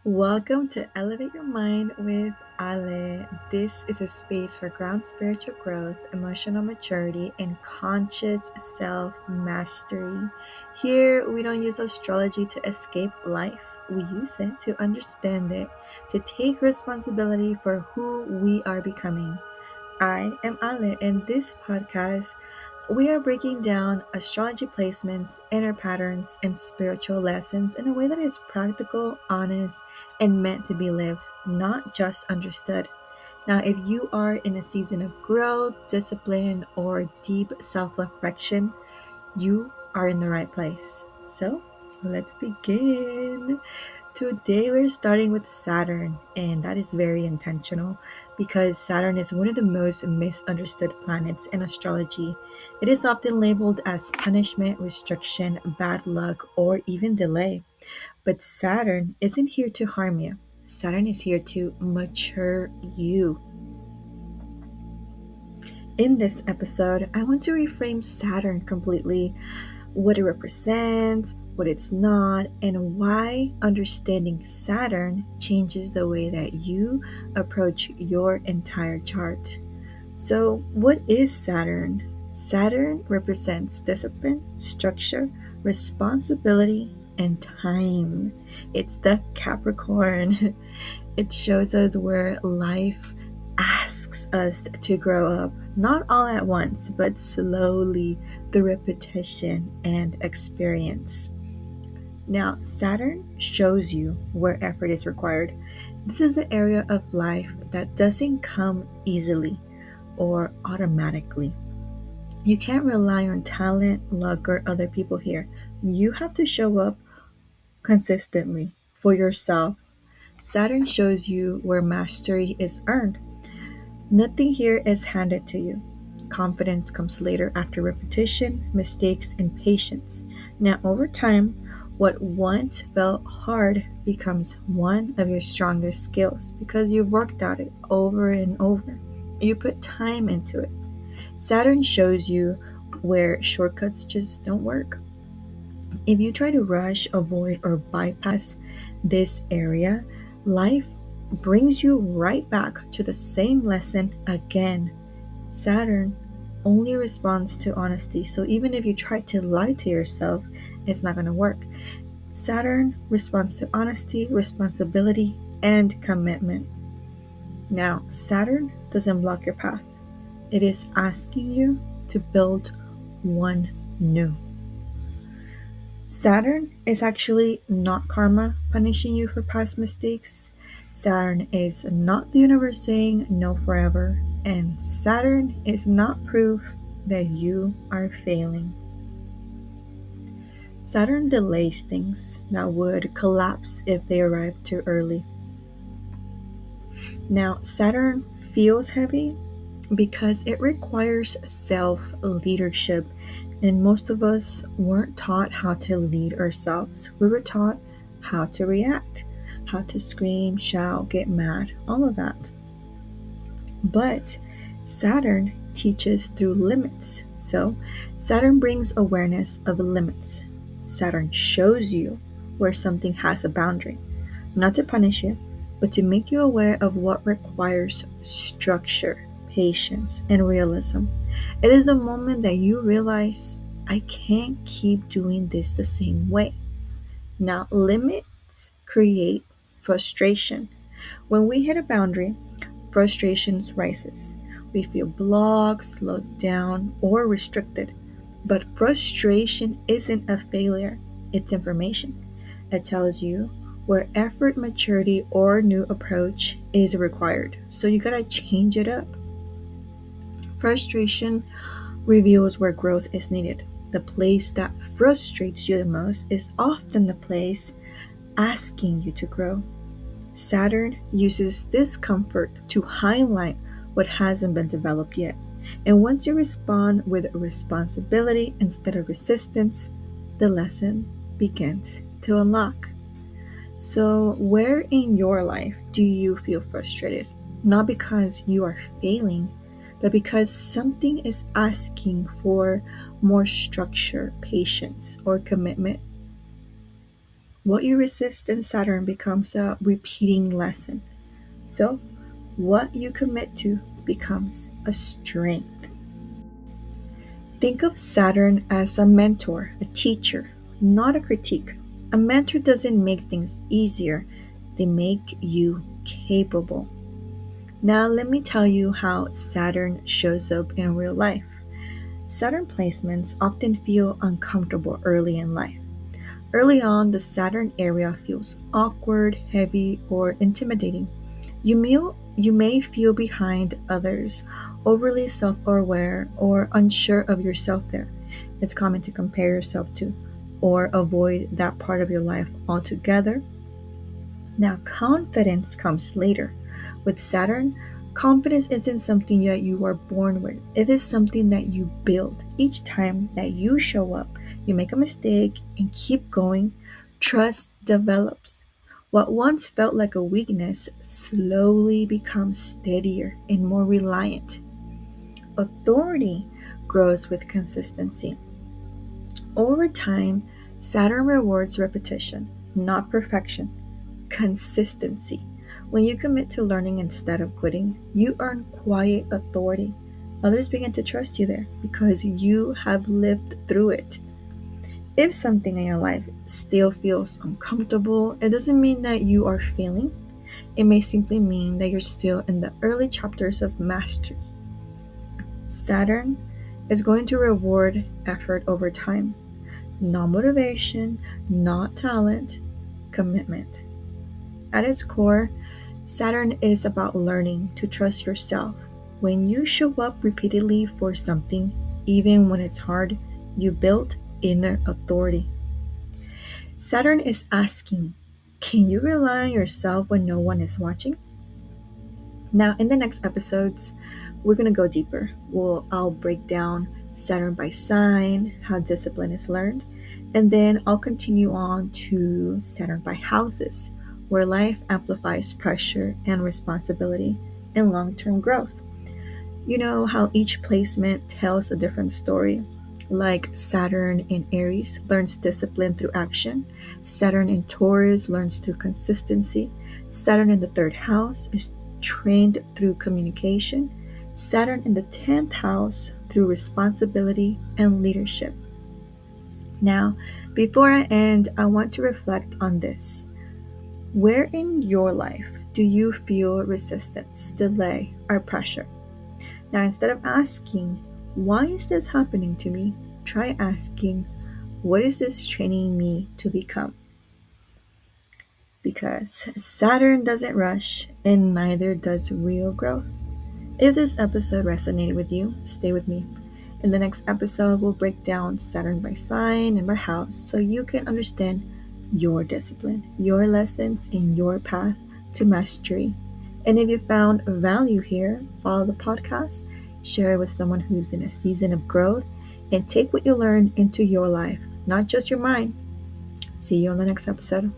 Welcome to Elevate Your Mind with Ale. This is a space for ground spiritual growth, emotional maturity, and conscious self mastery. Here, we don't use astrology to escape life, we use it to understand it, to take responsibility for who we are becoming. I am Ale, and this podcast we are breaking down astrology placements, inner patterns, and spiritual lessons in a way that is practical, honest, and meant to be lived, not just understood. Now, if you are in a season of growth, discipline, or deep self reflection, you are in the right place. So, let's begin. Today we're starting with Saturn, and that is very intentional because Saturn is one of the most misunderstood planets in astrology. It is often labeled as punishment, restriction, bad luck, or even delay. But Saturn isn't here to harm you. Saturn is here to mature you. In this episode, I want to reframe Saturn completely, what it represents, what it's not, and why understanding Saturn changes the way that you approach your entire chart. So, what is Saturn? Saturn represents discipline, structure, responsibility, and time. It's the Capricorn. It shows us where life asks us to grow up, not all at once, but slowly through repetition and experience. Now, Saturn shows you where effort is required. This is an area of life that doesn't come easily or automatically. You can't rely on talent, luck, or other people here. You have to show up consistently for yourself. Saturn shows you where mastery is earned. Nothing here is handed to you. Confidence comes later after repetition, mistakes, and patience. Now, over time, what once felt hard becomes one of your strongest skills because you've worked at it over and over. You put time into it. Saturn shows you where shortcuts just don't work. If you try to rush, avoid, or bypass this area, life brings you right back to the same lesson again. Saturn only responds to honesty, so even if you try to lie to yourself, it's not going to work. Saturn responds to honesty, responsibility, and commitment. Now, Saturn doesn't block your path, it is asking you to build one new. Saturn is actually not karma punishing you for past mistakes. Saturn is not the universe saying no forever. And Saturn is not proof that you are failing. Saturn delays things that would collapse if they arrived too early. Now, Saturn feels heavy because it requires self leadership, and most of us weren't taught how to lead ourselves. We were taught how to react, how to scream, shout, get mad, all of that. But Saturn teaches through limits. So, Saturn brings awareness of limits. Saturn shows you where something has a boundary, not to punish you, but to make you aware of what requires structure, patience, and realism. It is a moment that you realize, I can't keep doing this the same way. Now, limits create frustration. When we hit a boundary, frustrations rises. We feel blocked, slowed down, or restricted. But frustration isn't a failure, it's information. It tells you where effort, maturity, or new approach is required. So you gotta change it up. Frustration reveals where growth is needed. The place that frustrates you the most is often the place asking you to grow. Saturn uses discomfort to highlight what hasn't been developed yet. And once you respond with responsibility instead of resistance, the lesson begins to unlock. So, where in your life do you feel frustrated? Not because you are failing, but because something is asking for more structure, patience, or commitment. What you resist in Saturn becomes a repeating lesson. So, what you commit to becomes a strength. Think of Saturn as a mentor, a teacher, not a critique. A mentor doesn't make things easier, they make you capable. Now, let me tell you how Saturn shows up in real life. Saturn placements often feel uncomfortable early in life. Early on, the Saturn area feels awkward, heavy, or intimidating. You may feel behind others, overly self aware, or unsure of yourself there. It's common to compare yourself to or avoid that part of your life altogether. Now, confidence comes later. With Saturn, confidence isn't something that you are born with, it is something that you build. Each time that you show up, you make a mistake and keep going, trust develops. What once felt like a weakness slowly becomes steadier and more reliant. Authority grows with consistency. Over time, Saturn rewards repetition, not perfection. Consistency. When you commit to learning instead of quitting, you earn quiet authority. Others begin to trust you there because you have lived through it. If something in your life still feels uncomfortable, it doesn't mean that you are failing. It may simply mean that you're still in the early chapters of mastery. Saturn is going to reward effort over time, not motivation, not talent, commitment. At its core, Saturn is about learning to trust yourself. When you show up repeatedly for something, even when it's hard, you build inner authority. Saturn is asking, can you rely on yourself when no one is watching? Now, in the next episodes, we're going to go deeper. I'll break down Saturn by sign, how discipline is learned, and then I'll continue on to Saturn by houses, where life amplifies pressure and responsibility and long-term growth. You know how each placement tells a different story. Like Saturn in Aries learns discipline through action, Saturn in Taurus learns through consistency, Saturn in the third house is trained through communication, Saturn in the 10th house through responsibility and leadership. Now, before I end, I want to reflect on this. Where in your life do you feel resistance, delay, or pressure? Now, instead of asking, why is this happening to me? Try asking, what is this training me to become? Because Saturn doesn't rush, and neither does real growth. If this episode resonated with you, stay with me. In the next episode, we'll break down Saturn by sign and by house so you can understand your discipline, your lessons, and your path to mastery. And if you found value here, follow the podcast, share it with someone who's in a season of growth, and take what you learned into your life, not just your mind. See you on the next episode.